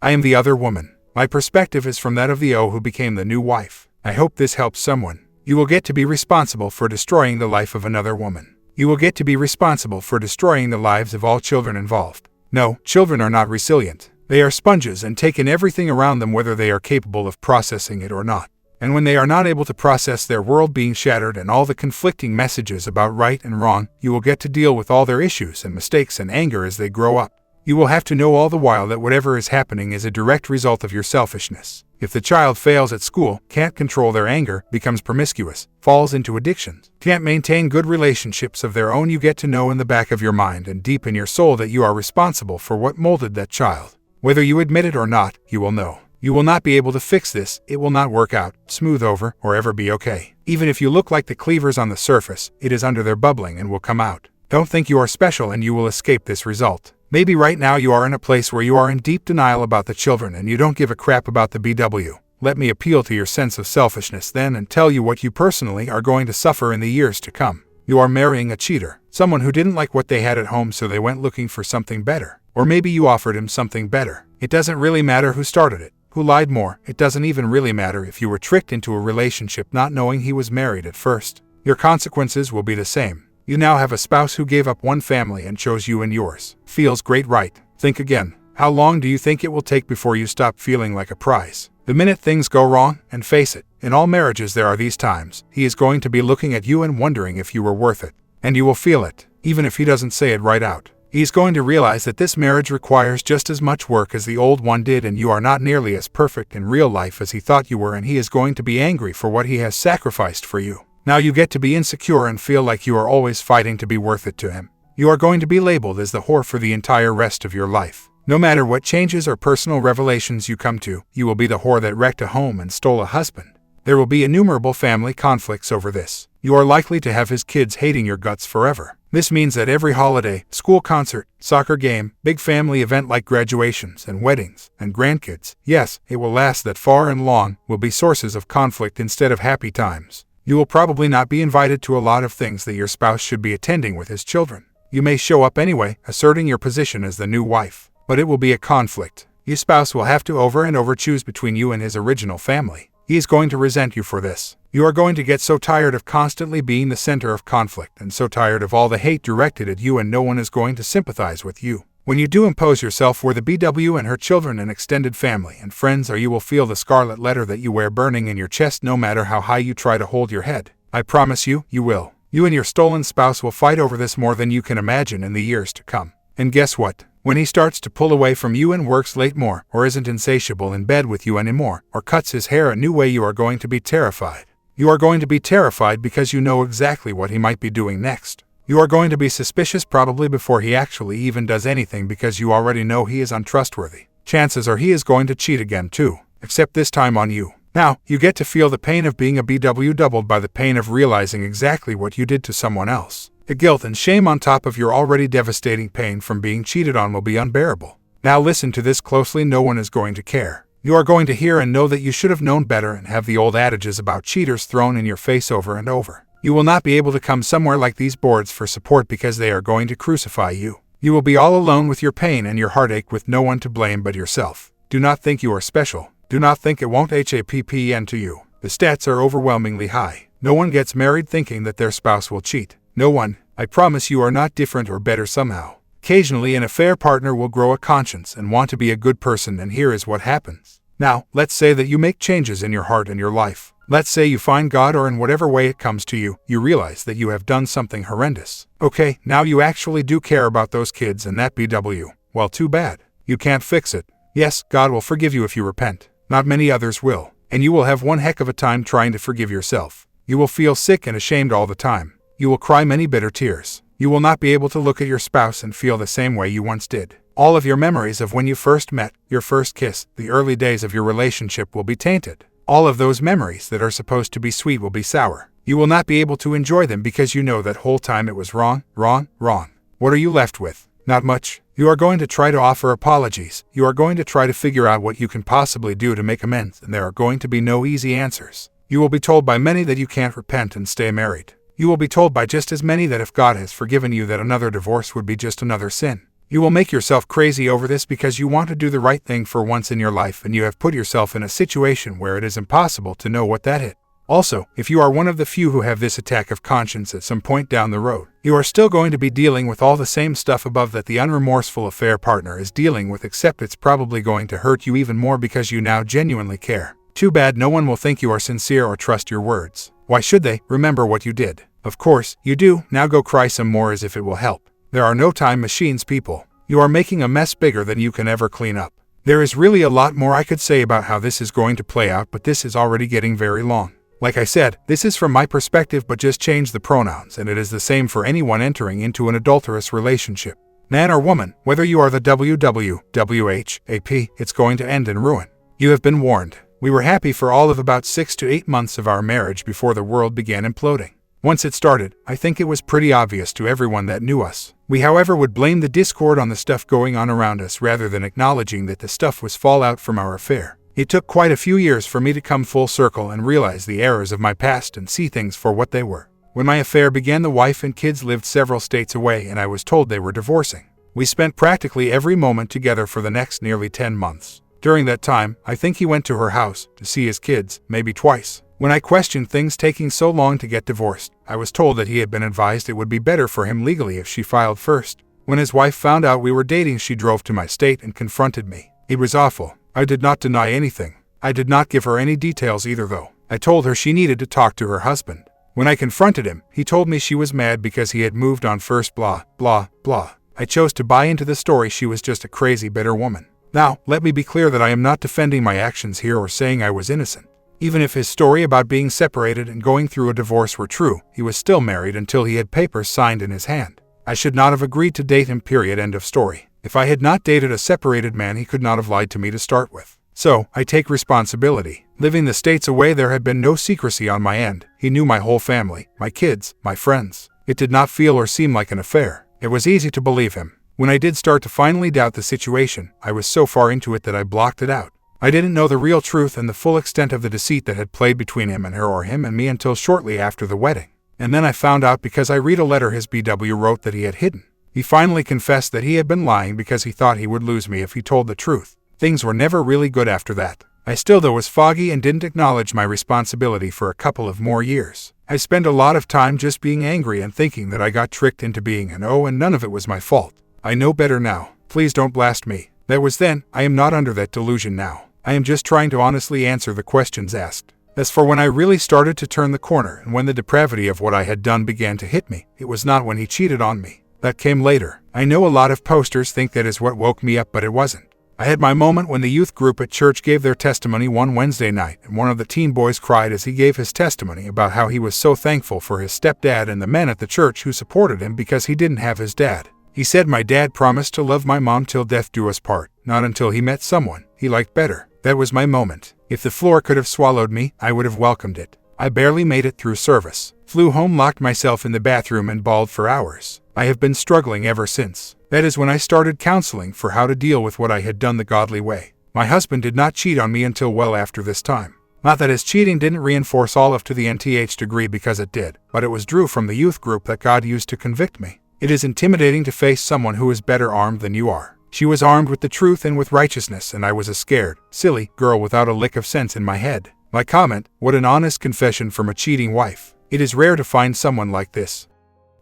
I am the other woman. My perspective is from that of the O who became the new wife. I hope this helps someone. You will get to be responsible for destroying the life of another woman. You will get to be responsible for destroying the lives of all children involved. No, children are not resilient. They are sponges and take in everything around them whether they are capable of processing it or not. And when they are not able to process their world being shattered and all the conflicting messages about right and wrong, you will get to deal with all their issues and mistakes and anger as they grow up. You will have to know all the while that whatever is happening is a direct result of your selfishness. If the child fails at school, can't control their anger, becomes promiscuous, falls into addictions, can't maintain good relationships of their own, you get to know in the back of your mind and deep in your soul that you are responsible for what molded that child. Whether you admit it or not, you will know. You will not be able to fix this, it will not work out, smooth over, or ever be okay. Even if you look like the cleavers on the surface, it is under there bubbling and will come out. Don't think you are special and you will escape this result. Maybe right now you are in a place where you are in deep denial about the children and you don't give a crap about the BW. Let me appeal to your sense of selfishness then and tell you what you personally are going to suffer in the years to come. You are marrying a cheater, someone who didn't like what they had at home so they went looking for something better. Or maybe you offered him something better. It doesn't really matter who started it. Who lied more? It doesn't even really matter if you were tricked into a relationship not knowing he was married at first. Your consequences will be the same. You now have a spouse who gave up one family and chose you and yours. Feels great, right? Think again. How long do you think it will take before you stop feeling like a prize? The minute things go wrong, and face it, in all marriages there are these times, he is going to be looking at you and wondering if you were worth it. And you will feel it, even if he doesn't say it right out. He's going to realize that this marriage requires just as much work as the old one did and you are not nearly as perfect in real life as he thought you were, and he is going to be angry for what he has sacrificed for you. Now you get to be insecure and feel like you are always fighting to be worth it to him. You are going to be labeled as the whore for the entire rest of your life. No matter what changes or personal revelations you come to, you will be the whore that wrecked a home and stole a husband. There will be innumerable family conflicts over this. You are likely to have his kids hating your guts forever. This means that every holiday, school concert, soccer game, big family event like graduations and weddings and grandkids, yes, it will last that far and long, will be sources of conflict instead of happy times. You will probably not be invited to a lot of things that your spouse should be attending with his children. You may show up anyway, asserting your position as the new wife, but it will be a conflict. Your spouse will have to over and over choose between you and his original family. He is going to resent you for this. You are going to get so tired of constantly being the center of conflict and so tired of all the hate directed at you, and no one is going to sympathize with you. When you do impose yourself where the BW and her children and extended family and friends are, you will feel the scarlet letter that you wear burning in your chest no matter how high you try to hold your head. I promise you, you will. You and your stolen spouse will fight over this more than you can imagine in the years to come. And guess what? When he starts to pull away from you and works late more, or isn't insatiable in bed with you anymore, or cuts his hair a new way, you are going to be terrified. You are going to be terrified because you know exactly what he might be doing next. You are going to be suspicious probably before he actually even does anything because you already know he is untrustworthy. Chances are he is going to cheat again too, except this time on you. Now, you get to feel the pain of being a BW doubled by the pain of realizing exactly what you did to someone else. The guilt and shame on top of your already devastating pain from being cheated on will be unbearable. Now listen to this closely, no one is going to care. You are going to hear and know that you should have known better and have the old adages about cheaters thrown in your face over and over. You will not be able to come somewhere like these boards for support because they are going to crucify you. You will be all alone with your pain and your heartache with no one to blame but yourself. Do not think you are special. Do not think it won't happen to you. The stats are overwhelmingly high. No one gets married thinking that their spouse will cheat. No one. I promise you are not different or better somehow. Occasionally an affair partner will grow a conscience and want to be a good person, and here is what happens. Now, let's say that you make changes in your heart and your life. Let's say you find God, or in whatever way it comes to you, you realize that you have done something horrendous. Okay, now you actually do care about those kids and that BW. Well, too bad. You can't fix it. Yes, God will forgive you if you repent. Not many others will. And you will have one heck of a time trying to forgive yourself. You will feel sick and ashamed all the time. You will cry many bitter tears. You will not be able to look at your spouse and feel the same way you once did. All of your memories of when you first met, your first kiss, the early days of your relationship will be tainted. All of those memories that are supposed to be sweet will be sour. You will not be able to enjoy them because you know that whole time it was wrong. What are you left with? Not much. You are going to try to offer apologies. You are going to try to figure out what you can possibly do to make amends, and there are going to be no easy answers. You will be told by many that you can't repent and stay married. You will be told by just as many that if God has forgiven you, that another divorce would be just another sin. You will make yourself crazy over this because you want to do the right thing for once in your life and you have put yourself in a situation where it is impossible to know what that is. Also, if you are one of the few who have this attack of conscience at some point down the road, you are still going to be dealing with all the same stuff above that the unremorseful affair partner is dealing with, except it's probably going to hurt you even more because you now genuinely care. Too bad no one will think you are sincere or trust your words. Why should they? Remember what you did. Of course, you do. Now go cry some more as if it will help. There are no time machines, people. You are making a mess bigger than you can ever clean up. There is really a lot more I could say about how this is going to play out, but this is already getting very long. Like I said, this is from my perspective, but just change the pronouns, and it is the same for anyone entering into an adulterous relationship. Man or woman, whether you are the WWWHAP, it's going to end in ruin. You have been warned. We were happy for all of about 6 to 8 months of our marriage before the world began imploding. Once it started, I think it was pretty obvious to everyone that knew us. We, however, would blame the discord on the stuff going on around us rather than acknowledging that the stuff was fallout from our affair. It took quite a few years for me to come full circle and realize the errors of my past and see things for what they were. When my affair began, the wife and kids lived several states away and I was told they were divorcing. We spent practically every moment together for the next nearly 10 months. During that time, I think he went to her house to see his kids, maybe twice. When I questioned things taking so long to get divorced, I was told that he had been advised it would be better for him legally if she filed first. When his wife found out we were dating, she drove to my state and confronted me. It was awful. I did not deny anything. I did not give her any details either, though. I told her she needed to talk to her husband. When I confronted him, he told me she was mad because he had moved on first, blah, blah, blah. I chose to buy into the story she was just a crazy, bitter woman. Now, let me be clear that I am not defending my actions here or saying I was innocent. Even if his story about being separated and going through a divorce were true, he was still married until he had papers signed in his hand. I should not have agreed to date him, period, end of story. If I had not dated a separated man, he could not have lied to me to start with. So, I take responsibility. Living the states away, there had been no secrecy on my end. He knew my whole family, my kids, my friends. It did not feel or seem like an affair. It was easy to believe him. When I did start to finally doubt the situation, I was so far into it that I blocked it out. I didn't know the real truth and the full extent of the deceit that had played between him and her, or him and me, until shortly after the wedding. And then I found out because I read a letter his BW wrote that he had hidden. He finally confessed that he had been lying because he thought he would lose me if he told the truth. Things were never really good after that. I still, though, was foggy and didn't acknowledge my responsibility for a couple of more years. I spent a lot of time just being angry and thinking that I got tricked into being an O and none of it was my fault. I know better now. Please don't blast me. That was then. I am not under that delusion now. I am just trying to honestly answer the questions asked. As for when I really started to turn the corner and when the depravity of what I had done began to hit me, it was not when he cheated on me. That came later. I know a lot of posters think that is what woke me up, but it wasn't. I had my moment when the youth group at church gave their testimony one Wednesday night, and one of the teen boys cried as he gave his testimony about how he was so thankful for his stepdad and the men at the church who supported him because he didn't have his dad. He said, "My dad promised to love my mom till death do us part, not until he met someone he liked better." That was my moment. If the floor could have swallowed me, I would have welcomed it. I barely made it through service. Flew home, locked myself in the bathroom, and bawled for hours. I have been struggling ever since. That is when I started counseling for how to deal with what I had done the godly way. My husband did not cheat on me until well after this time. Not that his cheating didn't reinforce all of to the nth degree, because it did, but it was drew from the youth group that God used to convict me. It is intimidating to face someone who is better armed than you are. She was armed with the truth and with righteousness, and I was a scared, silly girl without a lick of sense in my head. My comment: what an honest confession from a cheating wife. It is rare to find someone like this.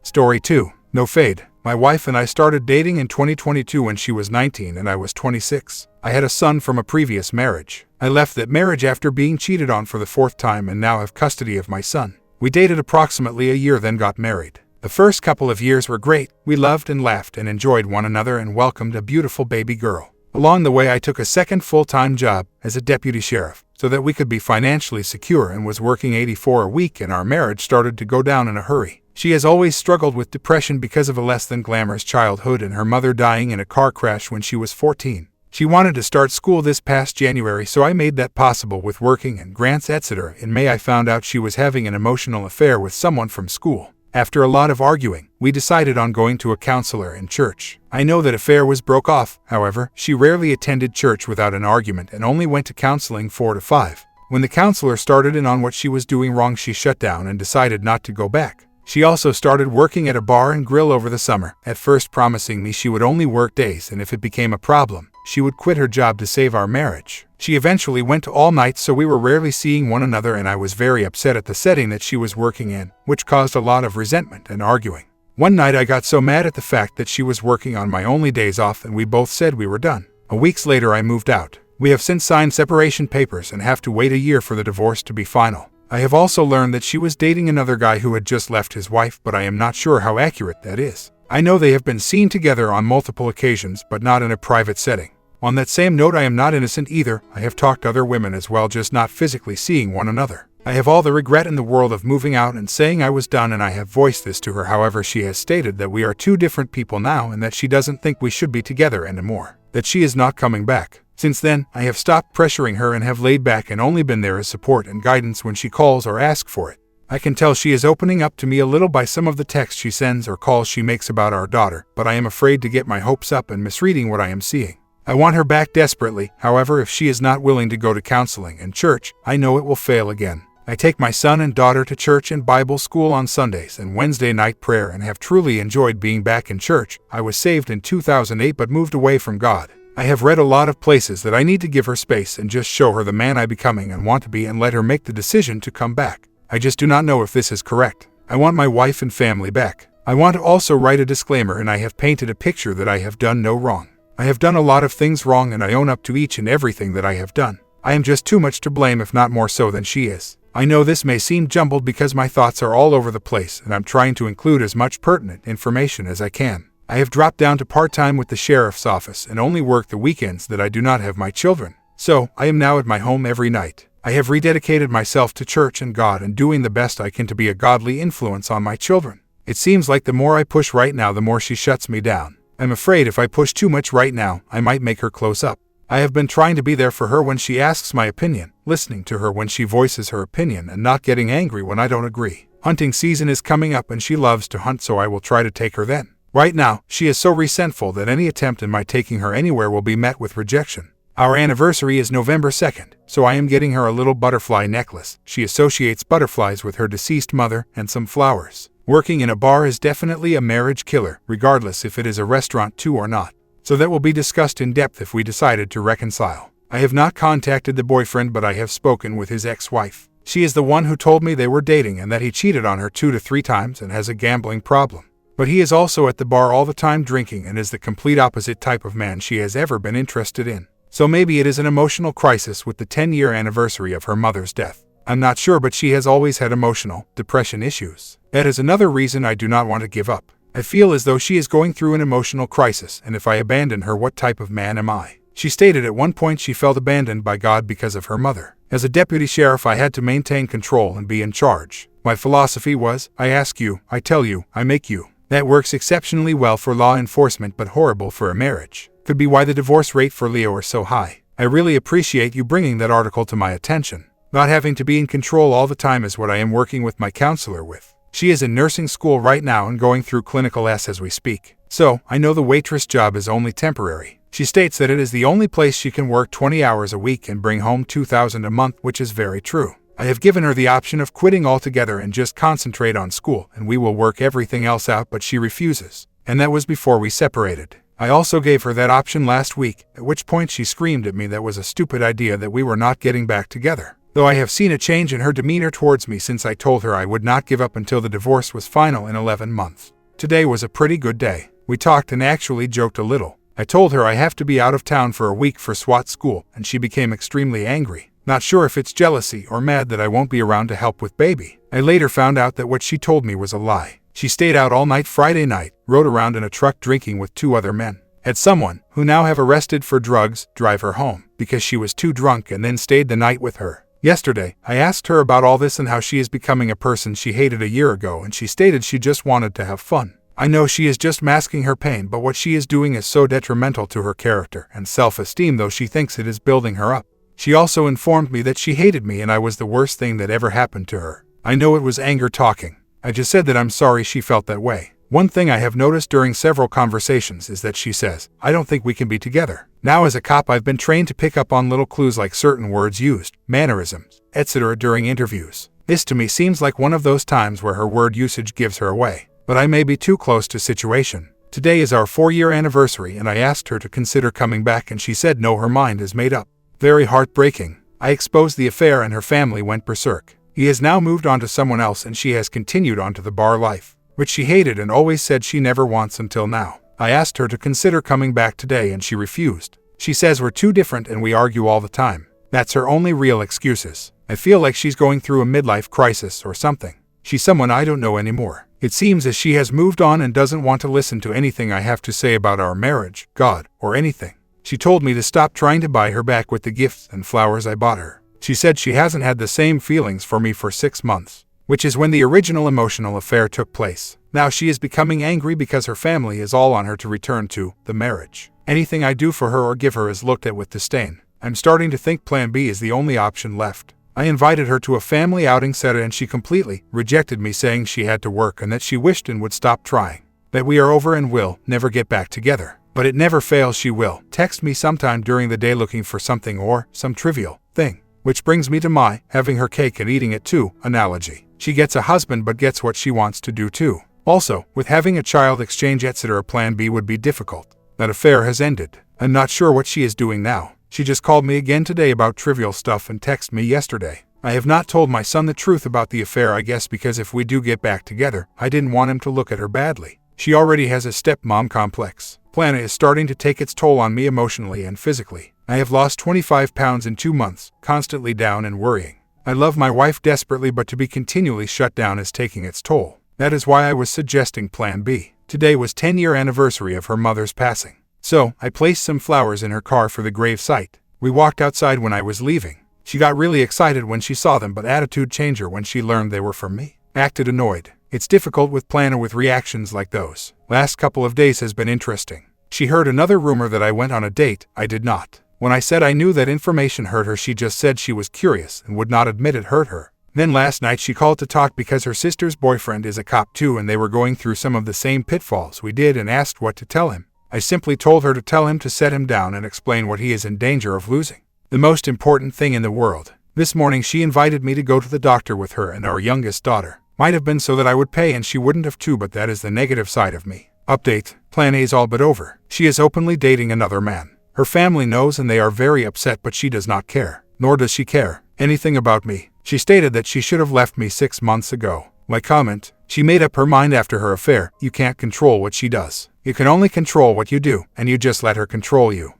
Story 2. No fade. My wife and I started dating in 2022 when she was 19 and I was 26. I had a son from a previous marriage. I left that marriage after being cheated on for the 4th time and now have custody of my son. We dated approximately a year, then got married. The first couple of years were great. We loved and laughed and enjoyed one another and welcomed a beautiful baby girl. Along the way, I took a second full-time job as a deputy sheriff so that we could be financially secure, and was working 84 a week, and our marriage started to go down in a hurry. She has always struggled with depression because of a less than glamorous childhood and her mother dying in a car crash when she was 14. She wanted to start school this past January, so I made that possible with working and grants, etc. In May, I found out she was having an emotional affair with someone from school. After a lot of arguing, we decided on going to a counselor in church. I know that affair was broke off, however, she rarely attended church without an argument and only went to counseling 4 to 5. When the counselor started in on what she was doing wrong, she shut down and decided not to go back. She also started working at a bar and grill over the summer, at first promising me she would only work days and if it became a problem, she would quit her job to save our marriage. She eventually went to all nights, so we were rarely seeing one another, and I was very upset at the setting that she was working in, which caused a lot of resentment and arguing. One night I got so mad at the fact that she was working on my only days off, and we both said we were done. Weeks later I moved out. We have since signed separation papers and have to wait a year for the divorce to be final. I have also learned that she was dating another guy who had just left his wife, but I am not sure how accurate that is. I know they have been seen together on multiple occasions, but not in a private setting. On that same note, I am not innocent either. I have talked to other women as well, just not physically seeing one another. I have all the regret in the world of moving out and saying I was done, and I have voiced this to her. However, she has stated that we are two different people now and that she doesn't think we should be together anymore, that she is not coming back. Since then, I have stopped pressuring her and have laid back and only been there as support and guidance when she calls or asks for it. I can tell she is opening up to me a little by some of the texts she sends or calls she makes about our daughter, but I am afraid to get my hopes up and misreading what I am seeing. I want her back desperately. However, if she is not willing to go to counseling and church, I know it will fail again. I take my son and daughter to church and Bible school on Sundays and Wednesday night prayer and have truly enjoyed being back in church. I was saved in 2008 but moved away from God. I have read a lot of places that I need to give her space and just show her the man I'm becoming and want to be and let her make the decision to come back. I just do not know if this is correct. I want my wife and family back. I want to also write a disclaimer, and I have painted a picture that I have done no wrong. I have done a lot of things wrong and I own up to each and everything that I have done. I am just too much to blame, if not more so than she is. I know this may seem jumbled because my thoughts are all over the place and I'm trying to include as much pertinent information as I can. I have dropped down to part-time with the sheriff's office and only work the weekends that I do not have my children. So, I am now at my home every night. I have rededicated myself to church and God and doing the best I can to be a godly influence on my children. It seems like the more I push right now, the more she shuts me down. I'm afraid if I push too much right now, I might make her close up. I have been trying to be there for her when she asks my opinion, listening to her when she voices her opinion, and not getting angry when I don't agree. Hunting season is coming up and she loves to hunt, so I will try to take her then. Right now, she is so resentful that any attempt in my taking her anywhere will be met with rejection. Our anniversary is November 2nd, so I am getting her a little butterfly necklace. She associates butterflies with her deceased mother and some flowers. Working in a bar is definitely a marriage killer, regardless if it is a restaurant too or not. So that will be discussed in depth if we decided to reconcile. I have not contacted the boyfriend, but I have spoken with his ex-wife. She is the one who told me they were dating and that he cheated on her 2 to 3 times and has a gambling problem. But he is also at the bar all the time drinking and is the complete opposite type of man she has ever been interested in. So maybe it is an emotional crisis with the 10-year anniversary of her mother's death. I'm not sure, but she has always had emotional depression issues. That is another reason I do not want to give up. I feel as though she is going through an emotional crisis, and if I abandon her, what type of man am I? She stated at one point she felt abandoned by God because of her mother. As a deputy sheriff, I had to maintain control and be in charge. My philosophy was, I ask you, I tell you, I make you. That works exceptionally well for law enforcement but horrible for a marriage. Could be why the divorce rate for Leo is so high. I really appreciate you bringing that article to my attention. Not having to be in control all the time is what I am working with my counselor with. She is in nursing school right now and going through clinical S as we speak. So, I know the waitress job is only temporary. She states that it is the only place she can work 20 hours a week and bring home $2,000 a month, which is very true. I have given her the option of quitting altogether and just concentrate on school, and we will work everything else out, but she refuses. And that was before we separated. I also gave her that option last week, at which point she screamed at me that was a stupid idea, that we were not getting back together. Though I have seen a change in her demeanor towards me since I told her I would not give up until the divorce was final in 11 months. Today was a pretty good day. We talked and actually joked a little. I told her I have to be out of town for a week for SWAT school, and she became extremely angry. Not sure if it's jealousy or mad that I won't be around to help with baby. I later found out that what she told me was a lie. She stayed out all night Friday night, rode around in a truck drinking with 2 other men. Had someone, who now have arrested for drugs, drive her home, because she was too drunk, and then stayed the night with her. Yesterday, I asked her about all this and how she is becoming a person she hated a year ago, and she stated she just wanted to have fun. I know she is just masking her pain, but what she is doing is so detrimental to her character and self-esteem, though she thinks it is building her up. She also informed me that she hated me and I was the worst thing that ever happened to her. I know it was anger talking. I just said that I'm sorry she felt that way. One thing I have noticed during several conversations is that she says, I don't think we can be together. Now as a cop, I've been trained to pick up on little clues like certain words used, mannerisms, etc. during interviews. This to me seems like one of those times where her word usage gives her away. But I may be too close to situation. Today is our 4-year anniversary and I asked her to consider coming back and she said no, her mind is made up. Very heartbreaking. I exposed the affair and her family went berserk. He has now moved on to someone else and she has continued on to the bar life, which she hated and always said she never wants until now. I asked her to consider coming back today and she refused. She says we're too different and we argue all the time. That's her only real excuses. I feel like she's going through a midlife crisis or something. She's someone I don't know anymore. It seems as she has moved on and doesn't want to listen to anything I have to say about our marriage, God, or anything. She told me to stop trying to buy her back with the gifts and flowers I bought her. She said she hasn't had the same feelings for me for 6 months, which is when the original emotional affair took place. Now she is becoming angry because her family is all on her to return to the marriage. Anything I do for her or give her is looked at with disdain. I'm starting to think Plan B is the only option left. I invited her to a family outing Saturday and she completely rejected me, saying she had to work and that she wished and would stop trying. That we are over and will never get back together. But it never fails, she will text me sometime during the day looking for something or some trivial thing. Which brings me to my having her cake and eating it too analogy. She gets a husband but gets what she wants to do too. Also, with having a child exchange etc. Plan B would be difficult. That affair has ended. I'm not sure what she is doing now. She just called me again today about trivial stuff and texted me yesterday. I have not told my son the truth about the affair, I guess because if we do get back together, I didn't want him to look at her badly. She already has a stepmom complex. Plana is starting to take its toll on me emotionally and physically. I have lost 25 pounds in 2 months, constantly down and worrying. I love my wife desperately, but to be continually shut down is taking its toll. That is why I was suggesting Plan B. Today was 10-year anniversary of her mother's passing. So, I placed some flowers in her car for the grave site. We walked outside when I was leaving. She got really excited when she saw them, but attitude changer when she learned they were from me. Acted annoyed. It's difficult with Plana with reactions like those. Last couple of days has been interesting. She heard another rumor that I went on a date. I did not. When I said I knew that information hurt her, she just said she was curious and would not admit it hurt her. Then last night she called to talk because her sister's boyfriend is a cop too and they were going through some of the same pitfalls we did and asked what to tell him. I simply told her to tell him to set him down and explain what he is in danger of losing. The most important thing in the world. This morning she invited me to go to the doctor with her and our youngest daughter. Might have been so that I would pay and she wouldn't have too, but that is the negative side of me. Update. Plan A is all but over. She is openly dating another man. Her family knows and they are very upset, but she does not care. Nor does she care anything about me. She stated that she should have left me 6 months ago. My comment. She made up her mind after her affair. You can't control what she does. You can only control what you do, and you just let her control you.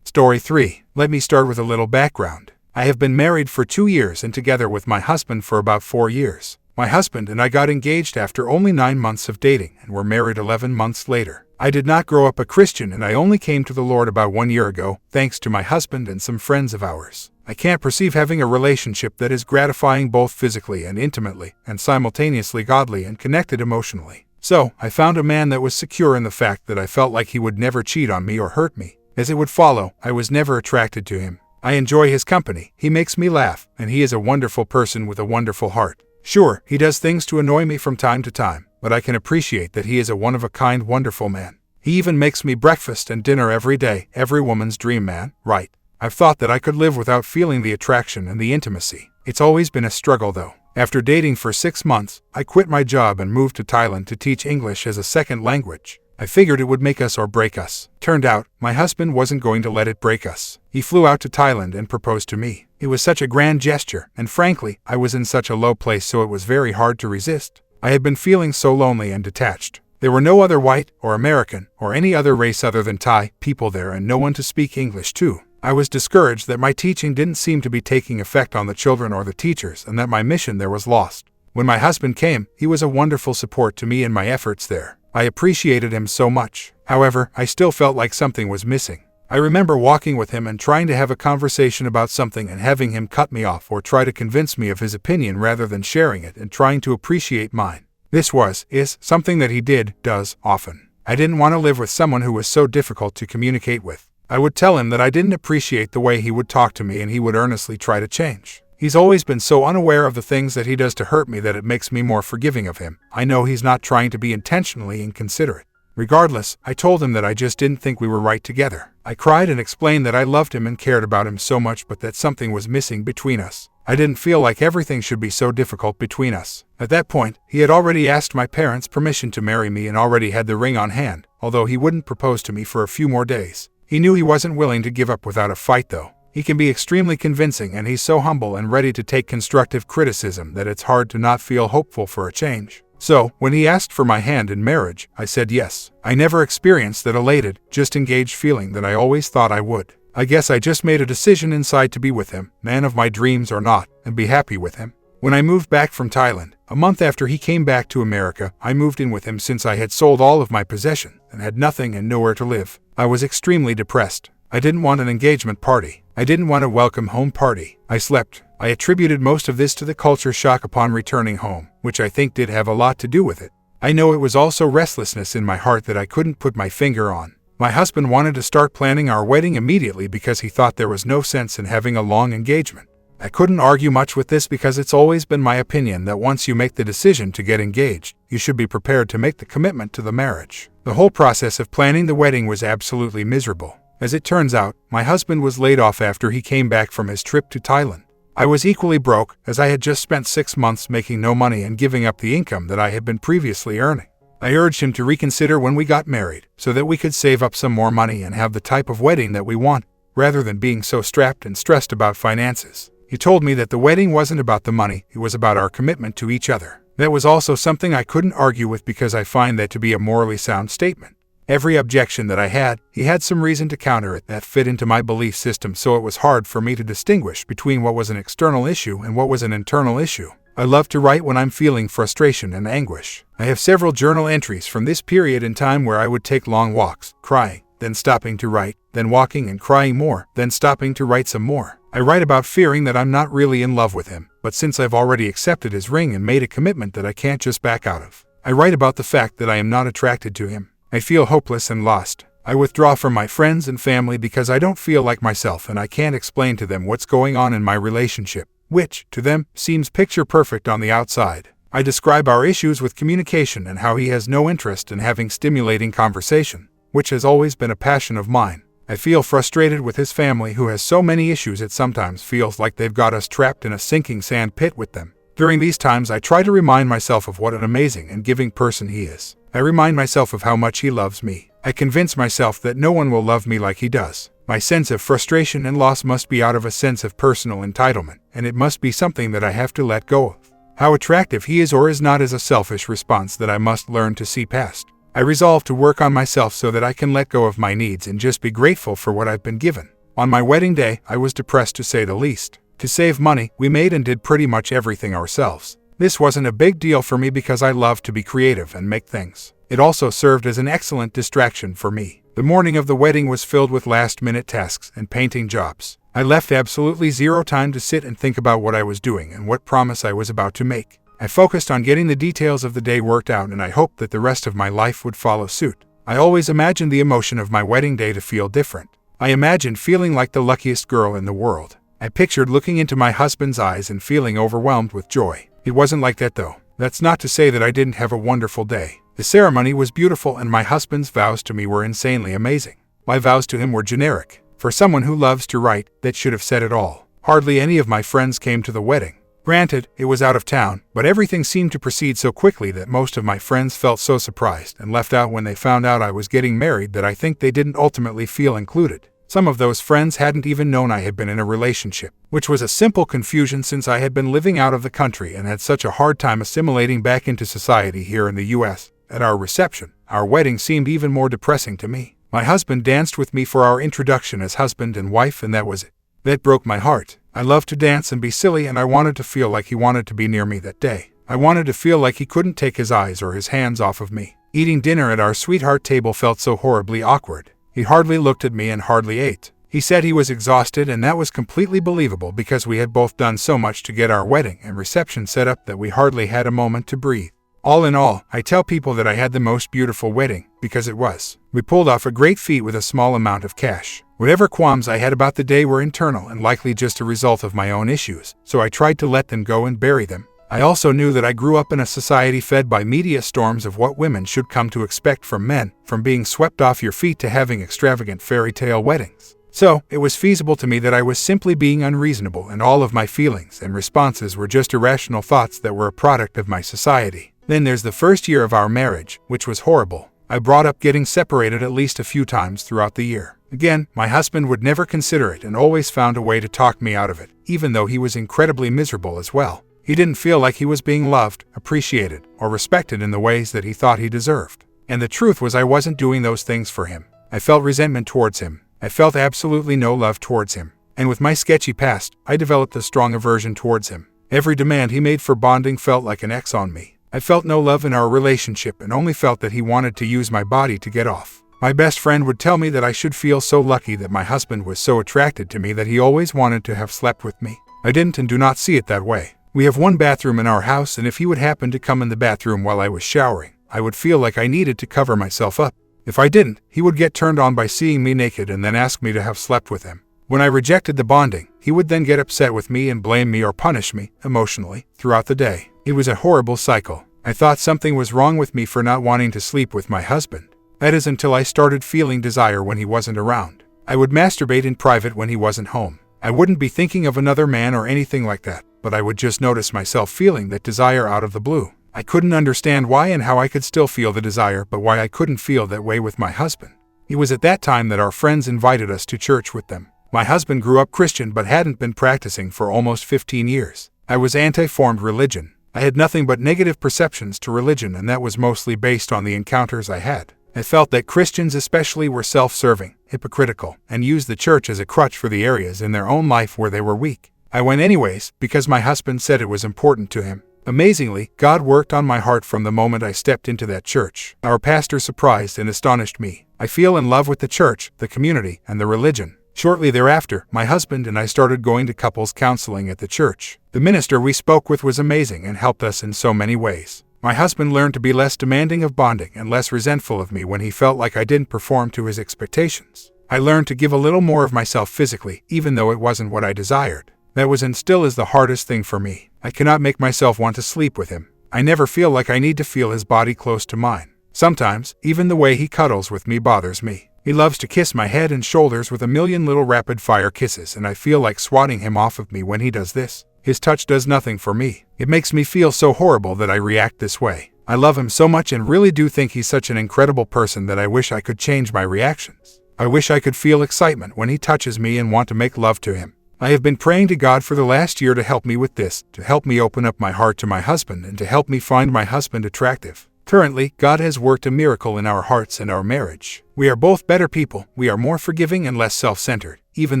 Story 3. Let me start with a little background. I have been married for 2 years and together with my husband for about 4 years. My husband and I got engaged after only 9 months of dating and were married 11 months later. I did not grow up a Christian and I only came to the Lord about 1 year ago, thanks to my husband and some friends of ours. I can't perceive having a relationship that is gratifying both physically and intimately, and simultaneously godly and connected emotionally. So, I found a man that was secure in the fact that I felt like he would never cheat on me or hurt me. As it would follow, I was never attracted to him. I enjoy his company, he makes me laugh, and he is a wonderful person with a wonderful heart. Sure, he does things to annoy me from time to time, but I can appreciate that he is a one-of-a-kind wonderful man. He even makes me breakfast and dinner every day, every woman's dream man, right? I've thought that I could live without feeling the attraction and the intimacy. It's always been a struggle though. After dating for 6 months, I quit my job and moved to Thailand to teach English as a second language. I figured it would make us or break us. Turned out, my husband wasn't going to let it break us. He flew out to Thailand and proposed to me. It was such a grand gesture, and frankly, I was in such a low place so it was very hard to resist. I had been feeling so lonely and detached. There were no other white, or American, or any other race other than Thai people there and no one to speak English to. I was discouraged that my teaching didn't seem to be taking effect on the children or the teachers and that my mission there was lost. When my husband came, he was a wonderful support to me in my efforts there. I appreciated him so much. However, I still felt like something was missing. I remember walking with him and trying to have a conversation about something and having him cut me off or try to convince me of his opinion rather than sharing it and trying to appreciate mine. This is something that he does often. I didn't want to live with someone who was so difficult to communicate with. I would tell him that I didn't appreciate the way he would talk to me and he would earnestly try to change. He's always been so unaware of the things that he does to hurt me that it makes me more forgiving of him. I know he's not trying to be intentionally inconsiderate. Regardless, I told him that I just didn't think we were right together. I cried and explained that I loved him and cared about him so much, but that something was missing between us. I didn't feel like everything should be so difficult between us. At that point, he had already asked my parents' permission to marry me and already had the ring on hand, although he wouldn't propose to me for a few more days. He knew he wasn't willing to give up without a fight though. He can be extremely convincing and he's so humble and ready to take constructive criticism that it's hard to not feel hopeful for a change. So, when he asked for my hand in marriage, I said yes. I never experienced that elated, just engaged feeling that I always thought I would. I guess I just made a decision inside to be with him, man of my dreams or not, and be happy with him. When I moved back from Thailand, a month after he came back to America, I moved in with him since I had sold all of my possession and had nothing and nowhere to live. I was extremely depressed. I didn't want an engagement party. I didn't want a welcome home party. I slept. I attributed most of this to the culture shock upon returning home, which I think did have a lot to do with it. I know it was also restlessness in my heart that I couldn't put my finger on. My husband wanted to start planning our wedding immediately because he thought there was no sense in having a long engagement. I couldn't argue much with this because it's always been my opinion that once you make the decision to get engaged, you should be prepared to make the commitment to the marriage. The whole process of planning the wedding was absolutely miserable. As it turns out, my husband was laid off after he came back from his trip to Thailand. I was equally broke, as I had just spent 6 months making no money and giving up the income that I had been previously earning. I urged him to reconsider when we got married, so that we could save up some more money and have the type of wedding that we want, rather than being so strapped and stressed about finances. He told me that the wedding wasn't about the money, it was about our commitment to each other. That was also something I couldn't argue with because I find that to be a morally sound statement. Every objection that I had, he had some reason to counter it that fit into my belief system, so it was hard for me to distinguish between what was an external issue and what was an internal issue. I love to write when I'm feeling frustration and anguish. I have several journal entries from this period in time where I would take long walks, crying, then stopping to write, then walking and crying more, then stopping to write some more. I write about fearing that I'm not really in love with him, but since I've already accepted his ring and made a commitment that I can't just back out of. I write about the fact that I am not attracted to him. I feel hopeless and lost. I withdraw from my friends and family because I don't feel like myself and I can't explain to them what's going on in my relationship, which, to them, seems picture perfect on the outside. I describe our issues with communication and how he has no interest in having stimulating conversation, which has always been a passion of mine. I feel frustrated with his family who has so many issues it sometimes feels like they've got us trapped in a sinking sand pit with them. During these times I try to remind myself of what an amazing and giving person he is. I remind myself of how much he loves me. I convince myself that no one will love me like he does. My sense of frustration and loss must be out of a sense of personal entitlement, and it must be something that I have to let go of. How attractive he is or is not is a selfish response that I must learn to see past. I resolve to work on myself so that I can let go of my needs and just be grateful for what I've been given. On my wedding day, I was depressed to say the least. To save money, we made and did pretty much everything ourselves. This wasn't a big deal for me because I love to be creative and make things. It also served as an excellent distraction for me. The morning of the wedding was filled with last-minute tasks and painting jobs. I left absolutely zero time to sit and think about what I was doing and what promise I was about to make. I focused on getting the details of the day worked out and I hoped that the rest of my life would follow suit. I always imagined the emotion of my wedding day to feel different. I imagined feeling like the luckiest girl in the world. I pictured looking into my husband's eyes and feeling overwhelmed with joy. It wasn't like that though. That's not to say that I didn't have a wonderful day. The ceremony was beautiful and my husband's vows to me were insanely amazing. My vows to him were generic. For someone who loves to write, that should have said it all. Hardly any of my friends came to the wedding. Granted, it was out of town, but everything seemed to proceed so quickly that most of my friends felt so surprised and left out when they found out I was getting married that I think they didn't ultimately feel included. Some of those friends hadn't even known I had been in a relationship, which was a simple confusion since I had been living out of the country and had such a hard time assimilating back into society here in the US. At our reception, our wedding seemed even more depressing to me. My husband danced with me for our introduction as husband and wife, and that was it. That broke my heart. I love to dance and be silly, and I wanted to feel like he wanted to be near me that day. I wanted to feel like he couldn't take his eyes or his hands off of me. Eating dinner at our sweetheart table felt so horribly awkward. He hardly looked at me and hardly ate. He said he was exhausted, and that was completely believable because we had both done so much to get our wedding and reception set up that we hardly had a moment to breathe. All in all, I tell people that I had the most beautiful wedding, because it was. We pulled off a great feat with a small amount of cash. Whatever qualms I had about the day were internal and likely just a result of my own issues, so I tried to let them go and bury them. I also knew that I grew up in a society fed by media storms of what women should come to expect from men, from being swept off your feet to having extravagant fairy tale weddings. So, it was feasible to me that I was simply being unreasonable and all of my feelings and responses were just irrational thoughts that were a product of my society. Then there's the first year of our marriage, which was horrible. I brought up getting separated at least a few times throughout the year. Again, my husband would never consider it and always found a way to talk me out of it, even though he was incredibly miserable as well. He didn't feel like he was being loved, appreciated, or respected in the ways that he thought he deserved. And the truth was I wasn't doing those things for him. I felt resentment towards him. I felt absolutely no love towards him. And with my sketchy past, I developed a strong aversion towards him. Every demand he made for bonding felt like an X on me. I felt no love in our relationship and only felt that he wanted to use my body to get off. My best friend would tell me that I should feel so lucky that my husband was so attracted to me that he always wanted to have slept with me. I didn't and do not see it that way. We have one bathroom in our house, and if he would happen to come in the bathroom while I was showering, I would feel like I needed to cover myself up. If I didn't, he would get turned on by seeing me naked and then ask me to have slept with him. When I rejected the bonding, he would then get upset with me and blame me or punish me, emotionally, throughout the day. It was a horrible cycle. I thought something was wrong with me for not wanting to sleep with my husband. That is until I started feeling desire when he wasn't around. I would masturbate in private when he wasn't home. I wouldn't be thinking of another man or anything like that, but I would just notice myself feeling that desire out of the blue. I couldn't understand why and how I could still feel the desire, but why I couldn't feel that way with my husband. It was at that time that our friends invited us to church with them. My husband grew up Christian but hadn't been practicing for almost 15 years. I was anti-formed religion. I had nothing but negative perceptions to religion, and that was mostly based on the encounters I had. I felt that Christians especially were self-serving, hypocritical, and used the church as a crutch for the areas in their own life where they were weak. I went anyways, because my husband said it was important to him. Amazingly, God worked on my heart from the moment I stepped into that church. Our pastor surprised and astonished me. I feel in love with the church, the community, and the religion. Shortly thereafter, my husband and I started going to couples counseling at the church. The minister we spoke with was amazing and helped us in so many ways. My husband learned to be less demanding of bonding and less resentful of me when he felt like I didn't perform to his expectations. I learned to give a little more of myself physically, even though it wasn't what I desired. That was and still is the hardest thing for me. I cannot make myself want to sleep with him. I never feel like I need to feel his body close to mine. Sometimes, even the way he cuddles with me bothers me. He loves to kiss my head and shoulders with a million little rapid-fire kisses, and I feel like swatting him off of me when he does this. His touch does nothing for me. It makes me feel so horrible that I react this way. I love him so much and really do think he's such an incredible person that I wish I could change my reactions. I wish I could feel excitement when he touches me and want to make love to him. I have been praying to God for the last year to help me with this, to help me open up my heart to my husband and to help me find my husband attractive. Currently, God has worked a miracle in our hearts and our marriage. We are both better people. We are more forgiving and less self-centered, even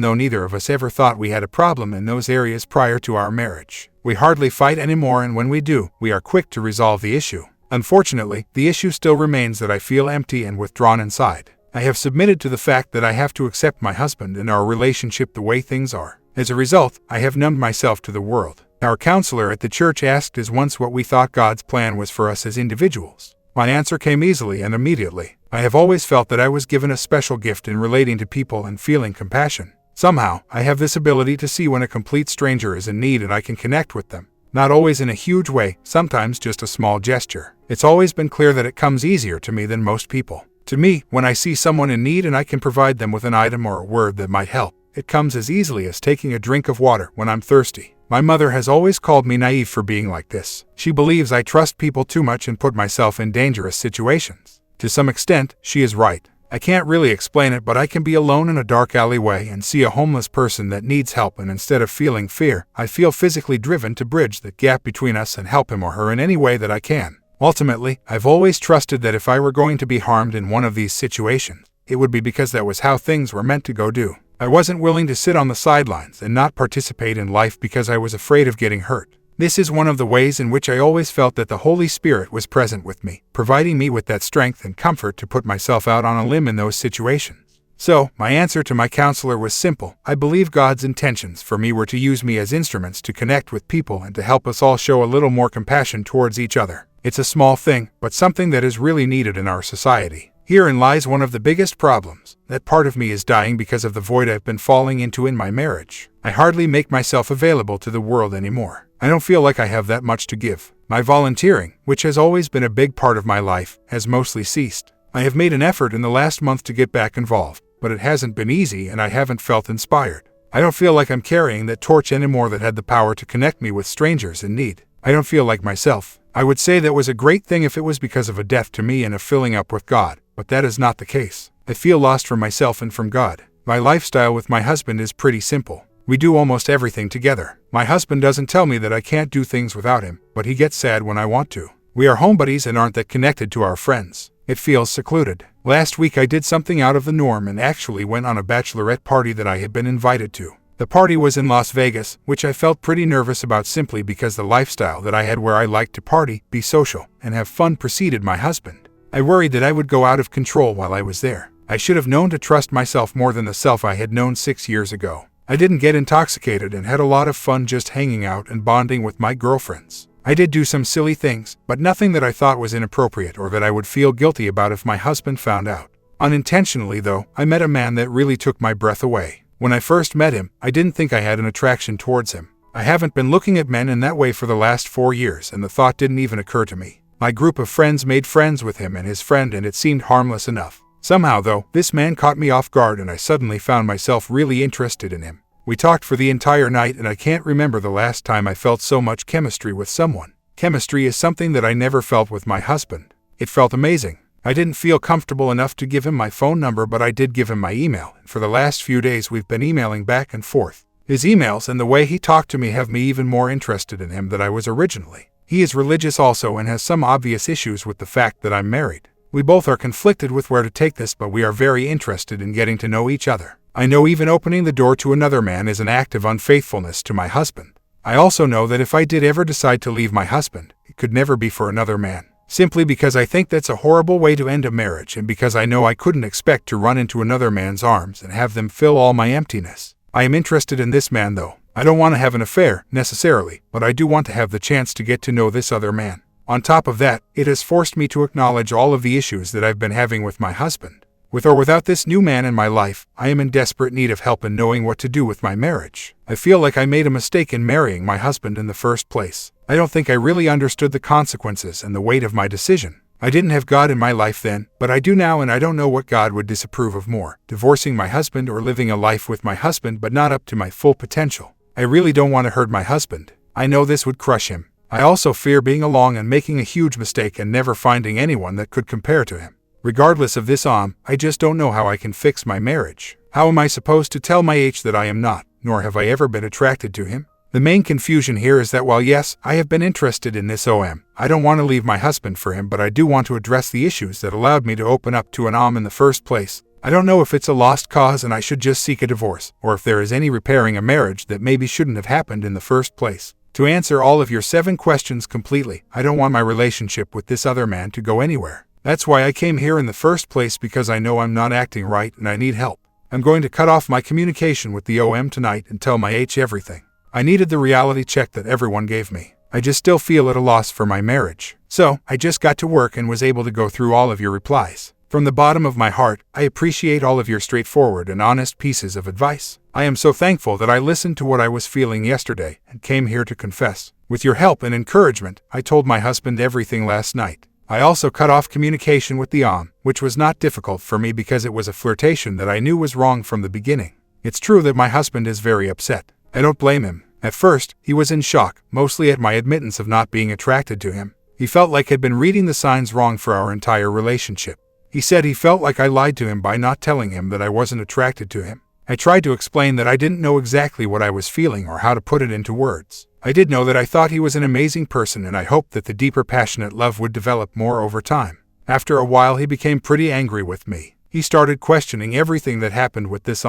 though neither of us ever thought we had a problem in those areas prior to our marriage. We hardly fight anymore, and when we do, we are quick to resolve the issue. Unfortunately, the issue still remains that I feel empty and withdrawn inside. I have submitted to the fact that I have to accept my husband and our relationship the way things are. As a result, I have numbed myself to the world. Our counselor at the church asked us once what we thought God's plan was for us as individuals. My answer came easily and immediately. I have always felt that I was given a special gift in relating to people and feeling compassion. Somehow, I have this ability to see when a complete stranger is in need and I can connect with them. Not always in a huge way, sometimes just a small gesture. It's always been clear that it comes easier to me than most people. To me, when I see someone in need and I can provide them with an item or a word that might help, it comes as easily as taking a drink of water when I'm thirsty. My mother has always called me naive for being like this. She believes I trust people too much and put myself in dangerous situations. To some extent, she is right. I can't really explain it, but I can be alone in a dark alleyway and see a homeless person that needs help, and instead of feeling fear, I feel physically driven to bridge the gap between us and help him or her in any way that I can. Ultimately, I've always trusted that if I were going to be harmed in one of these situations, it would be because that was how things were meant to go do. I wasn't willing to sit on the sidelines and not participate in life because I was afraid of getting hurt. This is one of the ways in which I always felt that the Holy Spirit was present with me, providing me with that strength and comfort to put myself out on a limb in those situations. So, my answer to my counselor was simple. I believe God's intentions for me were to use me as instruments to connect with people and to help us all show a little more compassion towards each other. It's a small thing, but something that is really needed in our society. Herein lies one of the biggest problems. That part of me is dying because of the void I've been falling into in my marriage. I hardly make myself available to the world anymore. I don't feel like I have that much to give. My volunteering, which has always been a big part of my life, has mostly ceased. I have made an effort in the last month to get back involved, but it hasn't been easy and I haven't felt inspired. I don't feel like I'm carrying that torch anymore that had the power to connect me with strangers in need. I don't feel like myself. I would say that was a great thing if it was because of a death to me and a filling up with God, but that is not the case. I feel lost from myself and from God. My lifestyle with my husband is pretty simple. We do almost everything together. My husband doesn't tell me that I can't do things without him, but he gets sad when I want to. We are home buddies and aren't that connected to our friends. It feels secluded. Last week I did something out of the norm and actually went on a bachelorette party that I had been invited to. The party was in Las Vegas, which I felt pretty nervous about simply because the lifestyle that I had where I liked to party, be social, and have fun preceded my husband. I worried that I would go out of control while I was there. I should have known to trust myself more than the self I had known 6 years ago. I didn't get intoxicated and had a lot of fun just hanging out and bonding with my girlfriends. I did do some silly things, but nothing that I thought was inappropriate or that I would feel guilty about if my husband found out. Unintentionally, though, I met a man that really took my breath away. When I first met him, I didn't think I had an attraction towards him. I haven't been looking at men in that way for the last 4 years, and the thought didn't even occur to me. My group of friends made friends with him and his friend, and it seemed harmless enough. Somehow, though, this man caught me off guard and I suddenly found myself really interested in him. We talked for the entire night and I can't remember the last time I felt so much chemistry with someone. Chemistry is something that I never felt with my husband. It felt amazing. I didn't feel comfortable enough to give him my phone number, but I did give him my email, and for the last few days we've been emailing back and forth. His emails and the way he talked to me have me even more interested in him than I was originally. He is religious also and has some obvious issues with the fact that I'm married. We both are conflicted with where to take this, but we are very interested in getting to know each other. I know even opening the door to another man is an act of unfaithfulness to my husband. I also know that if I did ever decide to leave my husband, it could never be for another man. Simply because I think that's a horrible way to end a marriage, and because I know I couldn't expect to run into another man's arms and have them fill all my emptiness. I am interested in this man though. I don't want to have an affair, necessarily, but I do want to have the chance to get to know this other man. On top of that, it has forced me to acknowledge all of the issues that I've been having with my husband. With or without this new man in my life, I am in desperate need of help in knowing what to do with my marriage. I feel like I made a mistake in marrying my husband in the first place. I don't think I really understood the consequences and the weight of my decision. I didn't have God in my life then, but I do now, and I don't know what God would disapprove of more, divorcing my husband or living a life with my husband but not up to my full potential. I really don't want to hurt my husband. I know this would crush him. I also fear being along and making a huge mistake and never finding anyone that could compare to him. Regardless of this, I just don't know how I can fix my marriage. How am I supposed to tell my H that I am not, nor have I ever been attracted to him? The main confusion here is that while yes, I have been interested in this I don't want to leave my husband for him, but I do want to address the issues that allowed me to open up to an in the first place. I don't know if it's a lost cause and I should just seek a divorce, or if there is any repairing a marriage that maybe shouldn't have happened in the first place. To answer all of your 7 questions completely, I don't want my relationship with this other man to go anywhere. That's why I came here in the first place, because I know I'm not acting right and I need help. I'm going to cut off my communication with the tonight and tell my H everything. I needed the reality check that everyone gave me. I just still feel at a loss for my marriage. So, I just got to work and was able to go through all of your replies. From the bottom of my heart, I appreciate all of your straightforward and honest pieces of advice. I am so thankful that I listened to what I was feeling yesterday and came here to confess. With your help and encouragement, I told my husband everything last night. I also cut off communication with the which was not difficult for me because it was a flirtation that I knew was wrong from the beginning. It's true that my husband is very upset. I don't blame him. At first, he was in shock, mostly at my admittance of not being attracted to him. He felt like I'd been reading the signs wrong for our entire relationship. He said he felt like I lied to him by not telling him that I wasn't attracted to him. I tried to explain that I didn't know exactly what I was feeling or how to put it into words. I did know that I thought he was an amazing person, and I hoped that the deeper passionate love would develop more over time. After a while he became pretty angry with me. He started questioning everything that happened with this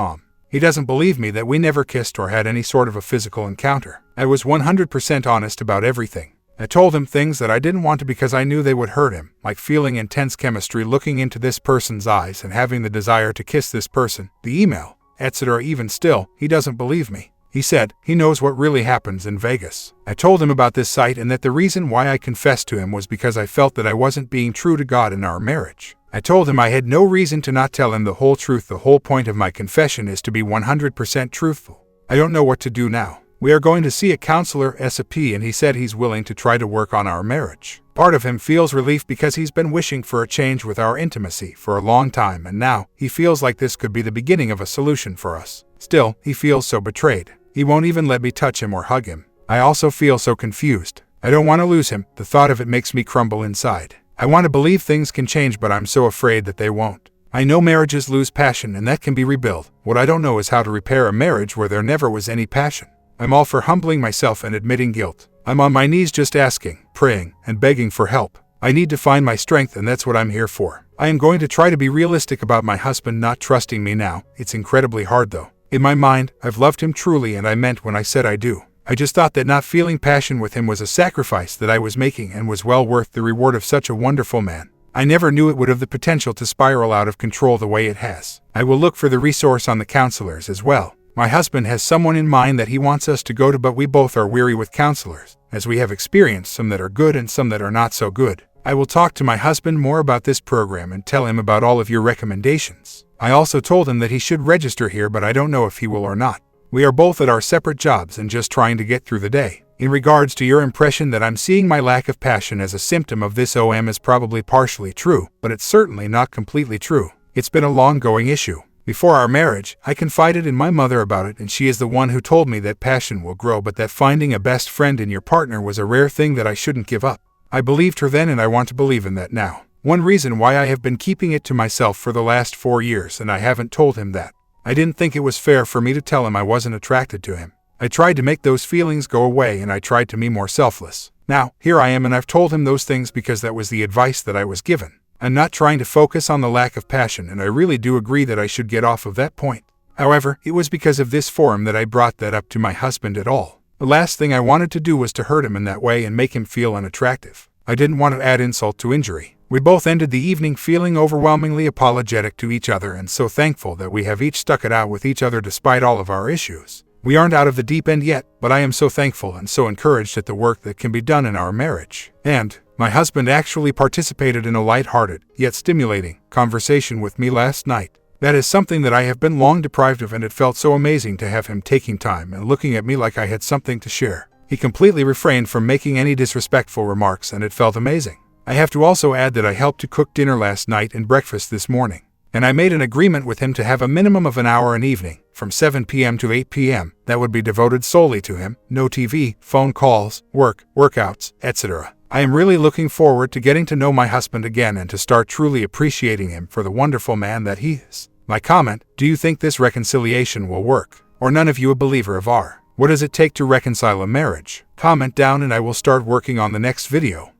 He doesn't believe me that we never kissed or had any sort of a physical encounter. I was 100% honest about everything. I told him things that I didn't want to because I knew they would hurt him, like feeling intense chemistry looking into this person's eyes and having the desire to kiss this person, the email, etc. Even still, he doesn't believe me. He said he knows what really happens in Vegas. I told him about this site and that the reason why I confessed to him was because I felt that I wasn't being true to God in our marriage. I told him I had no reason to not tell him the whole truth. The whole point of my confession is to be 100% truthful. I don't know what to do now. We are going to see a counselor S.A.P. and he said he's willing to try to work on our marriage. Part of him feels relief because he's been wishing for a change with our intimacy for a long time, and now he feels like this could be the beginning of a solution for us. Still, he feels so betrayed. He won't even let me touch him or hug him. I also feel so confused. I don't want to lose him. The thought of it makes me crumble inside. I want to believe things can change, but I'm so afraid that they won't. I know marriages lose passion and that can be rebuilt. What I don't know is how to repair a marriage where there never was any passion. I'm all for humbling myself and admitting guilt. I'm on my knees just asking, praying, and begging for help. I need to find my strength, and that's what I'm here for. I am going to try to be realistic about my husband not trusting me now. It's incredibly hard though. In my mind, I've loved him truly, and I meant when I said I do. I just thought that not feeling passion with him was a sacrifice that I was making and was well worth the reward of such a wonderful man. I never knew it would have the potential to spiral out of control the way it has. I will look for the resource on the counselors as well. My husband has someone in mind that he wants us to go to, but we both are weary with counselors, as we have experienced some that are good and some that are not so good. I will talk to my husband more about this program and tell him about all of your recommendations. I also told him that he should register here, but I don't know if he will or not. We are both at our separate jobs and just trying to get through the day. In regards to your impression that I'm seeing my lack of passion as a symptom of this OM is probably partially true, but it's certainly not completely true. It's been a long-going issue. Before our marriage, I confided in my mother about it, and she is the one who told me that passion will grow, but that finding a best friend in your partner was a rare thing that I shouldn't give up. I believed her then, and I want to believe in that now. One reason why I have been keeping it to myself for the last 4 years, and I haven't told him that. I didn't think it was fair for me to tell him I wasn't attracted to him. I tried to make those feelings go away, and I tried to be more selfless. Now, here I am, and I've told him those things because that was the advice that I was given. I'm not trying to focus on the lack of passion, and I really do agree that I should get off of that point. However, it was because of this forum that I brought that up to my husband at all. The last thing I wanted to do was to hurt him in that way and make him feel unattractive. I didn't want to add insult to injury. We both ended the evening feeling overwhelmingly apologetic to each other and so thankful that we have each stuck it out with each other despite all of our issues. We aren't out of the deep end yet, but I am so thankful and so encouraged at the work that can be done in our marriage. And my husband actually participated in a light-hearted, yet stimulating, conversation with me last night. That is something that I have been long deprived of, and it felt so amazing to have him taking time and looking at me like I had something to share. He completely refrained from making any disrespectful remarks, and it felt amazing. I have to also add that I helped to cook dinner last night and breakfast this morning. And I made an agreement with him to have a minimum of an hour an evening, from 7 p.m. to 8 p.m., that would be devoted solely to him, no TV, phone calls, workouts, etc. I am really looking forward to getting to know my husband again and to start truly appreciating him for the wonderful man that he is. My comment: do you think this reconciliation will work? Or none of you a believer of R? What does it take to reconcile a marriage? Comment down and I will start working on the next video.